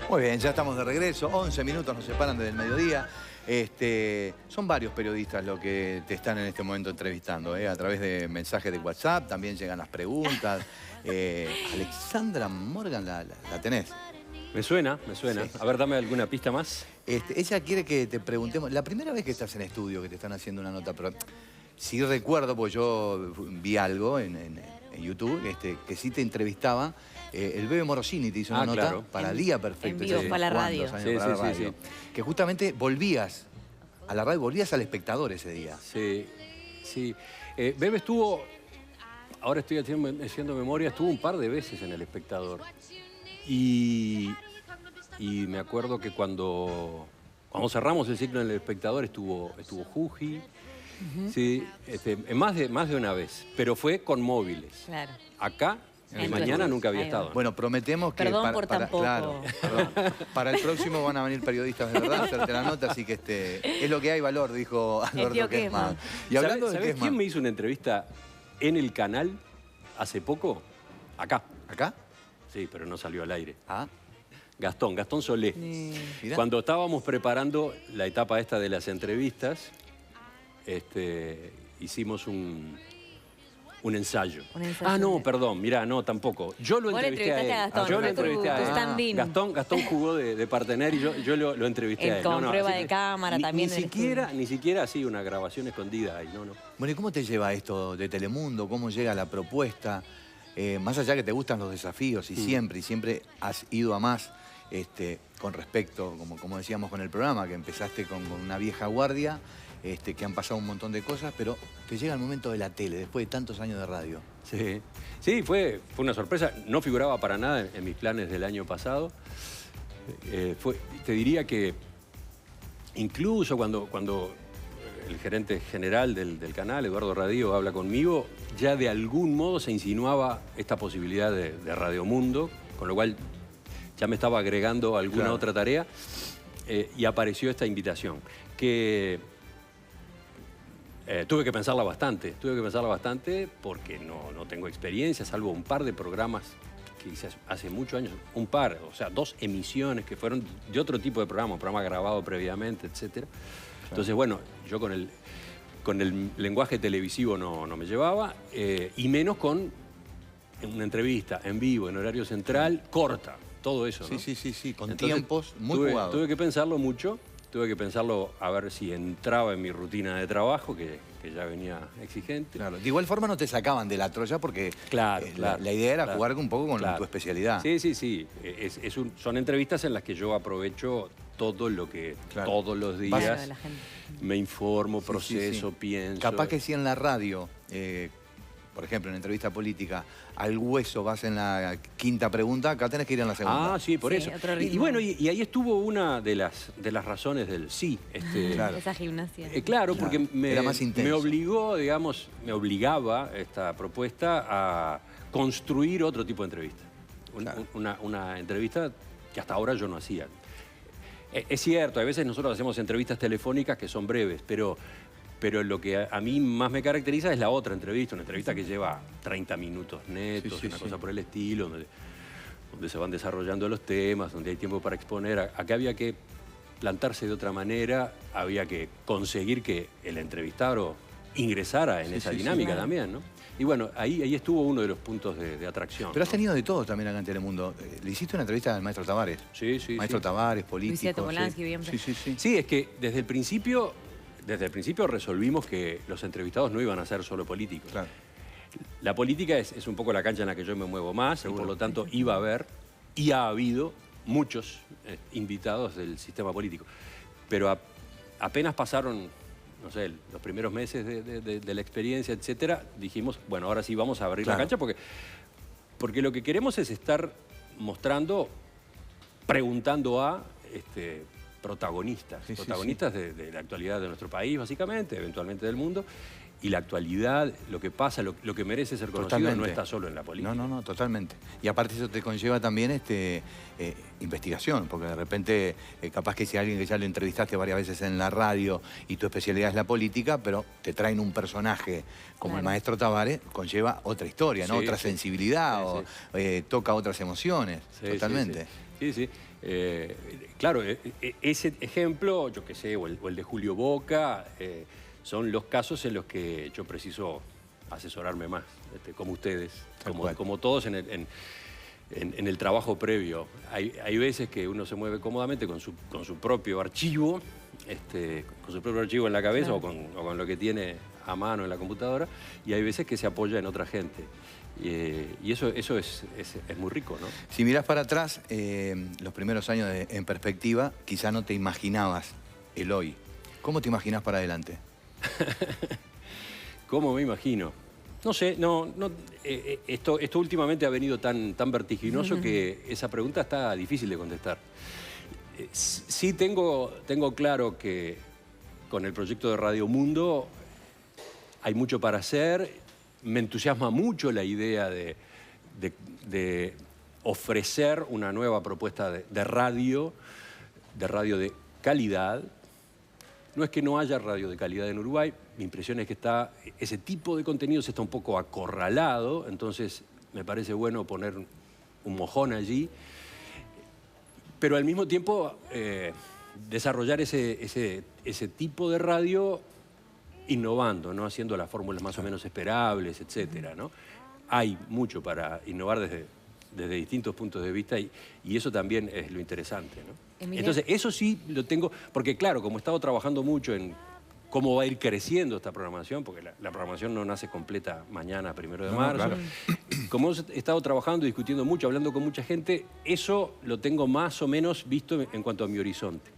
Muy bien, ya estamos de regreso. 11 minutos nos separan desde el mediodía. Son varios periodistas los que te están en este momento entrevistando, a través de mensajes de WhatsApp, también llegan las preguntas. Alexandra Morgan, ¿la tenés? Me suena. Sí. A ver, dame alguna pista más. Ella quiere que te preguntemos, la primera vez que estás en estudio, que te están haciendo una nota, pero sí recuerdo, pues yo vi algo en YouTube, que sí te entrevistaba. El Bebe Morosini te hizo una nota, claro, para Día Perfecto. En vivo, para la radio. Sí. Que justamente volvías a la radio, volvías al espectador ese día. Sí. Bebe estuvo, ahora estoy haciendo memoria, estuvo un par de veces en El Espectador. Y me acuerdo que cuando cerramos el ciclo en El Espectador estuvo Juji. Sí, más de una vez, pero fue con móviles. Claro. Acá, en mañana nunca había estado. Bueno, prometemos que para el próximo van a venir periodistas de verdad a hacerte la nota, así que es lo que hay valor, dijo Alberto Kessman. Y hablando de Kessman, ¿quién me hizo una entrevista en el canal hace poco? Acá. ¿Acá? Sí, pero no salió al aire. Ah. Gastón Solé. Cuando estábamos preparando la etapa esta de las entrevistas, hicimos un ensayo. No, perdón, mirá, no, tampoco. Yo lo entrevisté a él. Yo lo entrevisté a él. Gastón jugó de partener y yo lo entrevisté a él. Con prueba de cámara también. Ni siquiera así una grabación escondida ahí, no. Bueno, ¿y cómo te lleva esto de Telemundo? ¿Cómo llega la propuesta? Más allá que te gustan los desafíos y siempre has ido a más con respecto, como decíamos con el programa, que empezaste con una vieja guardia, que han pasado un montón de cosas, pero te llega el momento de la tele, después de tantos años de radio. Sí, fue una sorpresa. No figuraba para nada en mis planes del año pasado. Te diría que incluso cuando el gerente general del canal, Eduardo Radío, habla conmigo, ya de algún modo se insinuaba esta posibilidad de Radio Mundo, con lo cual ya me estaba agregando alguna otra tarea, y apareció esta invitación, que tuve que pensarla bastante porque no tengo experiencia, salvo un par de programas que hice hace muchos años, o sea, 2 emisiones que fueron de otro tipo de programa, un programa grabado previamente, etc. Entonces, bueno, yo con el lenguaje televisivo no me llevaba, y menos con una entrevista en vivo, en horario central, corta, todo eso, ¿no? Sí, con tiempos muy jugados. Tuve que pensarlo mucho, a ver si entraba en mi rutina de trabajo, que ya venía exigente. Claro. De igual forma no te sacaban de la Troya porque la idea era jugar un poco con tu especialidad. Sí. Son entrevistas en las que yo aprovecho todo lo que todos los días me informo, proceso, pienso. Capaz que si en la radio, por ejemplo, en entrevista política, al hueso vas en la 5ª pregunta, acá tenés que ir en la 2ª. Sí, por eso. Y bueno, y ahí estuvo una de las razones del sí. Esa gimnasia. Claro, porque era más intenso. me obligaba esta propuesta a construir otro tipo de entrevista. Una entrevista que hasta ahora yo no hacía. Es cierto, a veces nosotros hacemos entrevistas telefónicas que son breves, pero lo que a mí más me caracteriza es la otra entrevista, una entrevista que lleva 30 minutos netos, una cosa por el estilo, donde se van desarrollando los temas, donde hay tiempo para exponer. Acá había que plantarse de otra manera, había que conseguir que el entrevistado ingresara en esa dinámica también, ¿no? Y bueno, ahí estuvo uno de los puntos de atracción. Pero has tenido de todo también acá en Telemundo. Le hiciste una entrevista al maestro Tavares. Maestro Tavares, político. Sí, es que desde el principio resolvimos que los entrevistados no iban a ser solo políticos. Claro. La política es un poco la cancha en la que yo me muevo más, y por lo tanto iba a haber y ha habido muchos invitados del sistema político. Pero apenas pasaron, no sé, los primeros meses de la experiencia, etcétera, dijimos, bueno, ahora sí vamos a abrir la cancha porque lo que queremos es estar mostrando, preguntando a protagonistas de la actualidad de nuestro país, básicamente, eventualmente del mundo, y la actualidad, lo que pasa, lo que merece ser conocido, no está solo en la política. No, totalmente. Y aparte eso te conlleva también investigación, porque de repente capaz que si alguien que ya lo entrevistaste varias veces en la radio y tu especialidad es la política, pero te traen un personaje como el maestro Tavares, conlleva otra historia, ¿no? Otra sensibilidad, toca otras emociones. Totalmente. Sí. Claro, ese ejemplo, yo qué sé, o el de Julio Boca, son los casos en los que yo preciso asesorarme más, como ustedes, como todos en el trabajo previo. Hay veces que uno se mueve cómodamente con su propio archivo, con su propio archivo en la cabeza, claro, o con lo que tiene a mano en la computadora, y hay veces que se apoya en otra gente. Y eso es muy rico, ¿no? Si mirás para atrás, los primeros años En Perspectiva, quizá no te imaginabas el hoy. ¿Cómo te imaginás para adelante? ¿Cómo me imagino? No sé, esto últimamente ha venido tan vertiginoso que esa pregunta está difícil de contestar. Sí tengo claro que con el proyecto de Radio Mundo hay mucho para hacer. Me entusiasma mucho la idea de ofrecer una nueva propuesta de radio de calidad. No es que no haya radio de calidad en Uruguay, mi impresión es que ese tipo de contenidos está un poco acorralado, entonces me parece bueno poner un mojón allí, pero al mismo tiempo desarrollar ese tipo de radio innovando, ¿no? Haciendo las fórmulas más o menos esperables, etcétera, ¿no? Hay mucho para innovar desde distintos puntos de vista y eso también es lo interesante, ¿no? Entonces, eso sí lo tengo, porque claro, como he estado trabajando mucho en cómo va a ir creciendo esta programación, porque la programación no nace completa mañana, 1 de marzo. Claro. Como he estado trabajando, discutiendo mucho, hablando con mucha gente, eso lo tengo más o menos visto en cuanto a mi horizonte.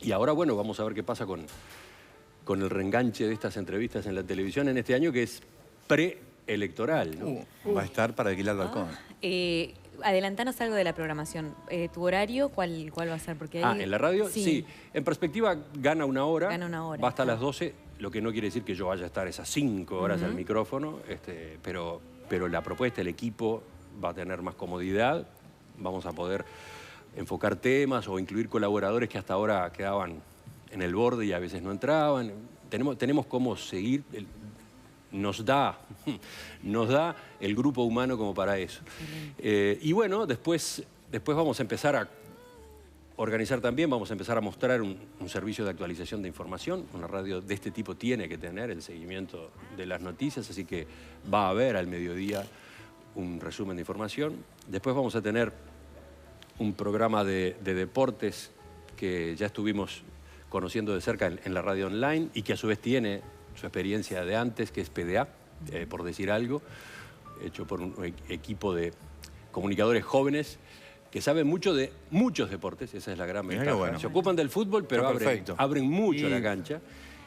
Y ahora, bueno, vamos a ver qué pasa con el reenganche de estas entrevistas en la televisión en este año, que es preelectoral, ¿no? Va a estar para alquilar balcón. Adelantanos algo de la programación. ¿Tu horario cuál va a ser? Porque ahí... ¿En la radio? Sí. En Perspectiva gana una hora. Gana una hora. Va hasta las 12, lo que no quiere decir que yo vaya a estar esas 5 horas al micrófono, pero la propuesta, el equipo va a tener más comodidad. Vamos a poder enfocar temas o incluir colaboradores que hasta ahora quedaban en el borde y a veces no entraban. Tenemos cómo seguir. Nos da el grupo humano como para eso. Y bueno, después vamos a empezar a organizar también, vamos a empezar a mostrar un servicio de actualización de información. Una radio de este tipo tiene que tener el seguimiento de las noticias, así que va a haber al mediodía un resumen de información. Después vamos a tener un programa de deportes que ya estuvimos conociendo de cerca en la radio online y que a su vez tiene su experiencia de antes, que es PDA, por decir algo, hecho por un equipo de comunicadores jóvenes que saben mucho de muchos deportes, esa es la gran ventaja. Bueno. Se ocupan del fútbol, pero abren mucho la cancha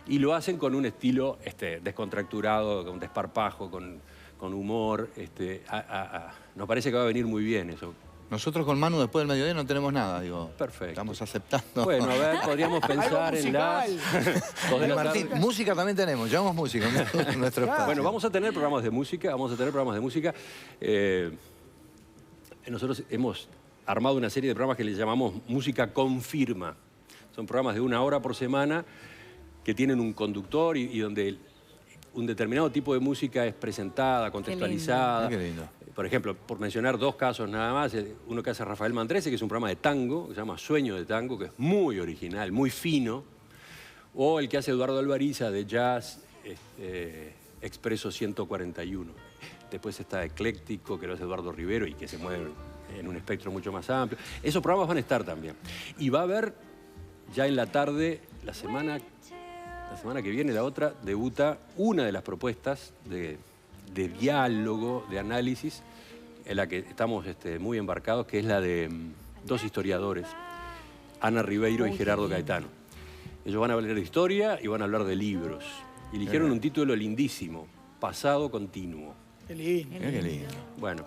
y lo hacen con un estilo descontracturado, con desparpajo, con humor. Nos parece que va a venir muy bien eso. Nosotros con Manu después del mediodía no tenemos nada, digo. Perfecto. Estamos aceptando. Bueno, a ver, podríamos pensar en las... Martín, música también tenemos, llevamos música en nuestro espacio. Bueno, vamos a tener programas de música, nosotros hemos armado una serie de programas que le llamamos Música Confirma. Son programas de 1 hora por semana que tienen un conductor y donde un determinado tipo de música es presentada, contextualizada. Qué lindo. Por ejemplo, por mencionar 2 casos nada más, uno que hace Rafael Mandrese, que es un programa de tango, que se llama Sueño de Tango, que es muy original, muy fino, o el que hace Eduardo Alvariza de jazz, Expreso 141. Después está Ecléctico, que lo hace Eduardo Rivero y que se mueve en un espectro mucho más amplio. Esos programas van a estar también. Y va a haber, ya en la tarde, la semana que viene, la otra, debuta una de las propuestas de diálogo, de análisis, en la que estamos muy embarcados, que es la de 2 historiadores, Ana Ribeiro y Gerardo Caetano. Ellos van a hablar de historia y van a hablar de libros. Y eligieron un título lindísimo, Pasado Continuo. Qué lindo. Qué lindo. Bueno,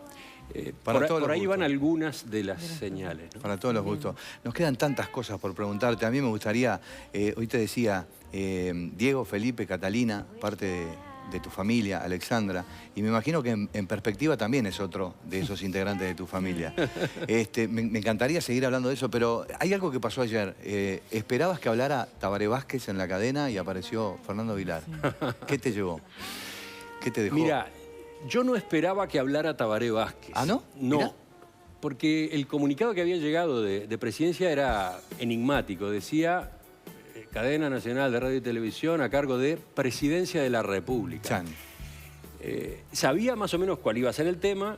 por ahí van algunas de las señales, ¿no? Para todos los gustos. Nos quedan tantas cosas por preguntarte. A mí me gustaría, hoy te decía, Diego, Felipe, Catalina, parte de tu familia, Alexandra, y me imagino que en Perspectiva también es otro de esos integrantes de tu familia. Me encantaría seguir hablando de eso, pero hay algo que pasó ayer. ¿Esperabas que hablara Tabaré Vázquez en la cadena y apareció Fernando Vilar? ¿Qué te llevó? ¿Qué te dejó? Mira, yo no esperaba que hablara Tabaré Vázquez. ¿Ah, no? No. Mirá. Porque el comunicado que había llegado de Presidencia era enigmático. Decía, Cadena Nacional de Radio y Televisión a cargo de Presidencia de la República. Chan. Sabía más o menos cuál iba a ser el tema.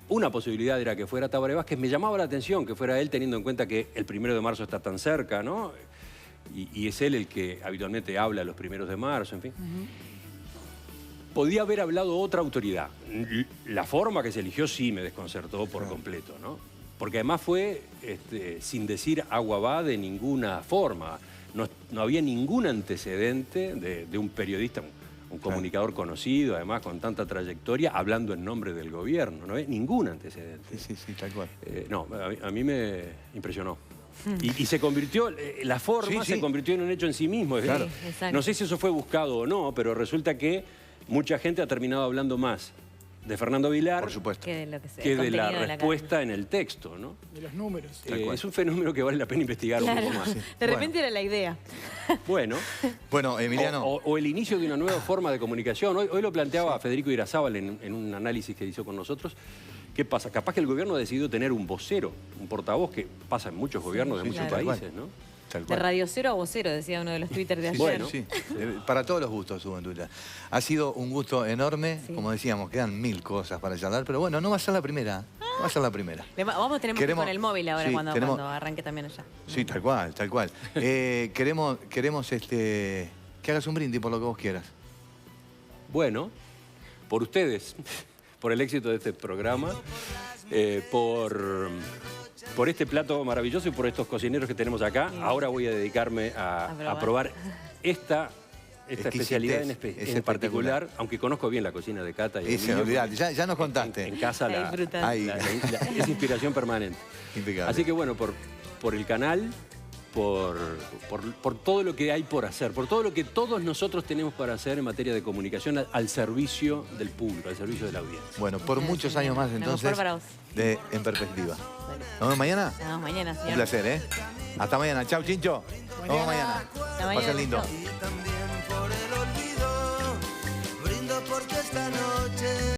Una posibilidad era que fuera Tabaré Vázquez. Me llamaba la atención que fuera él, teniendo en cuenta que el 1 de marzo está tan cerca, ¿no? Y es él el que habitualmente habla los 1 de marzo, en fin. Podía haber hablado otra autoridad. La forma que se eligió sí me desconcertó por completo, ¿no? Porque además fue sin decir agua va de ninguna forma. No había ningún antecedente de un periodista, un comunicador conocido, además con tanta trayectoria, hablando en nombre del gobierno. No había ningún antecedente. Sí, tal cual. No, a mí me impresionó. Y se convirtió, la forma se convirtió en un hecho en sí mismo. Claro. Sí, no sé si eso fue buscado o no, pero resulta que mucha gente ha terminado hablando más de Fernando Vilar Por supuesto. Que de, lo que sea, que el de la contenido respuesta en el texto, ¿no? De los números. Es un fenómeno que vale la pena investigar un Claro. poco más. De repente era la idea. Bueno, Bueno, Emiliano. o el inicio de una nueva forma de comunicación. Hoy lo planteaba Federico Irazábal en un análisis que hizo con nosotros. ¿Qué pasa? Capaz que el gobierno ha decidido tener un vocero, un portavoz, que pasa en muchos gobiernos de muchos claro. países, ¿no? Tal De cual. Radio Cero a Vocero, decía uno de los Twitter de ayer. Bueno. Sí. Para todos los gustos hubo en Twitter. Ha sido un gusto enorme. Sí. Como decíamos, quedan 1000 cosas para charlar, pero bueno, no va a ser la primera. No va a ser la primera. Vamos a tener que ir con el móvil ahora sí, cuando arranque también allá. Sí, tal cual, tal cual. Queremos que hagas un brindis por lo que vos quieras. Bueno, por ustedes, por el éxito de este programa, por este plato maravilloso y por estos cocineros que tenemos acá. Ahora voy a dedicarme a probar esta especialidad en particular, aunque conozco bien la cocina de Cata y Ese, olvidate, ya nos contaste. en casa La disfrutas. Ahí. es inspiración permanente. Impecable. Así que bueno, por el canal, por todo lo que hay por hacer, por todo lo que todos nosotros tenemos para hacer en materia de comunicación al servicio del público, al servicio de la audiencia. Bueno, por muchos años más Lo entonces, mejor para vos. En perspectiva. Dale. ¿Nos vemos mañana? Nos vemos mañana, señor. Un placer, ¿eh? Hasta mañana. Chau, Chincho. Nos vemos mañana. Hasta mañana. Pasen lindo. Chau.